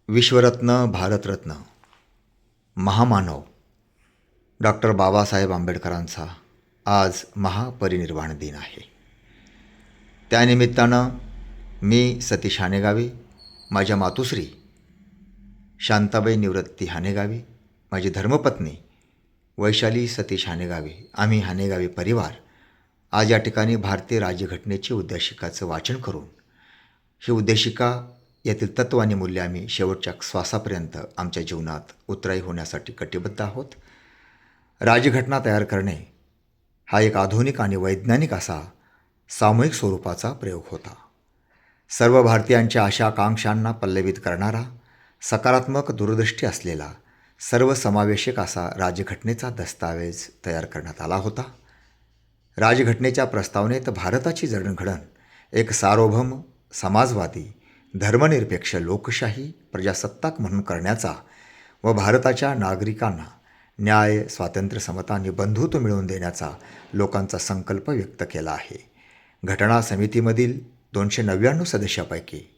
विश्वरत्न, भारतरत्न, महामानव डॉक्टर बाबासाहेब आंबेडकरांचा आज महापरिनिर्वाण दिन आहे. त्यानिमित्तानं मी सतीश हानेगावे, माझ्या मातुश्री शांताबाई निवृत्ती हानेगावे, माझी धर्मपत्नी वैशाली सतीश हानेगावे, आम्ही हानेगावे परिवार आज या ठिकाणी भारतीय राज्यघटनेची उद्देशिकाचं वाचन करून ही उद्देशिका यातील तत्त्व आणि मूल्य आम्ही शेवटच्या श्वासापर्यंत आमच्या जीवनात उतराई होण्यासाठी कटिबद्ध आहोत. राज्यघटना तयार करणे हा एक आधुनिक आणि वैज्ञानिक असा सामूहिक स्वरूपाचा प्रयोग होता. सर्व भारतीयांच्या आशा आकांक्षांना पल्लवित करणारा, सकारात्मक दूरदृष्टी असलेला, सर्वसमावेशक असा राज्यघटनेचा दस्तावेज तयार करण्यात आला होता. राज्यघटनेच्या प्रस्तावनेत भारताची जडणघडण एक सार्वभौम, समाजवादी, धर्मनिरपेक्ष लोकशाही प्रजासत्ताक म्हणून करण्याचा व भारताच्या नागरिकांना न्याय, स्वातंत्र्य, समता आणि बंधुत्व मिळवून देण्याचा लोकांचा संकल्प व्यक्त केला आहे. घटना समितीमधील 299 सदस्यापैकी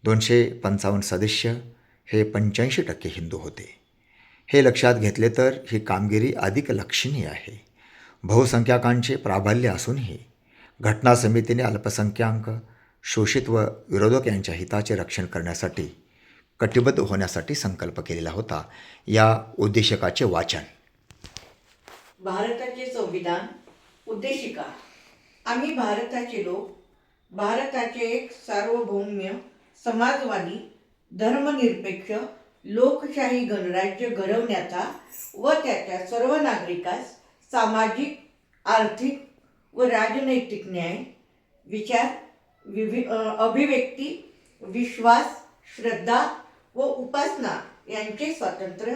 255 सदस्य हे 85% हिंदू होते. हे लक्षात घेतले तर ही कामगिरी अधिक लक्षणीय आहे. बहुसंख्याकांचे प्राबल्य असूनही घटना समितीने अल्पसंख्याक, शोषित व विरोधक यांच्या हिताचे रक्षण करण्यासाठी कटिबद्ध होण्यासाठी संकल्प केलेला होता. या उद्देशिकाचे वाचन. भारताचे संविधान. उद्देशिका. आम्ही भारताचे लोक भारताचे एक सार्वभौम्य, समाजवादी, धर्मनिरपेक्ष लोकशाही गणराज्य घडवण्याचा व त्याच्या सर्व नागरिकास सामाजिक, आर्थिक व राजनैतिक न्याय, विचार, अभिव्यक्ती, विश्वास, श्रद्धा व उपासना यांचे स्वातंत्र्य,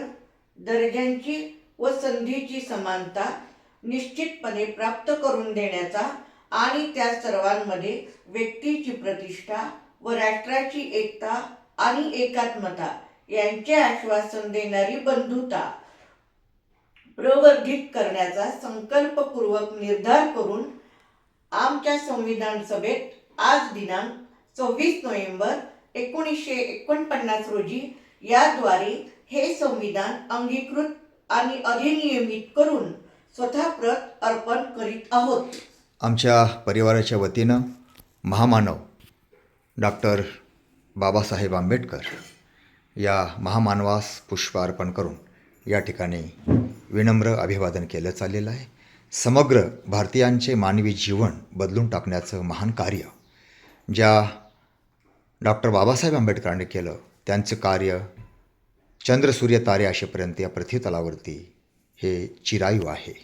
दर्जांची व संधीची समानता निश्चितपणे प्राप्त करून देण्याचा आणि त्या सर्वांमध्ये व्यक्तीची प्रतिष्ठा व राष्ट्राची एकता आणि एकात्मता यांचे आश्वासन देणारी बंधुता प्रवर्धित करण्याचा संकल्पपूर्वक निर्धार करून आमच्या संविधान सभेत आज दिनांक 26 नोव्हेंबर 1949 रोजी याद्वारे हे संविधान अंगीकृत आणि अधिनियमित करून स्वतः प्रत अर्पण करीत आहोत. आमच्या परिवाराच्या वतीनं महामानव डॉक्टर बाबासाहेब आंबेडकर या महामानवास पुष्प अर्पण करून या ठिकाणी विनम्र अभिवादन केलं चाललेलं आहे. समग्र भारतीयांचे मानवी जीवन बदलून टाकण्याचं महान कार्य ज्या डॉक्टर बाबासाहेब आंबेडकरांनी केलं, त्यांचं कार्य चंद्र सूर्य तारे असेपर्यंत या पृथ्वीतलावरती हे चिरायू आहे.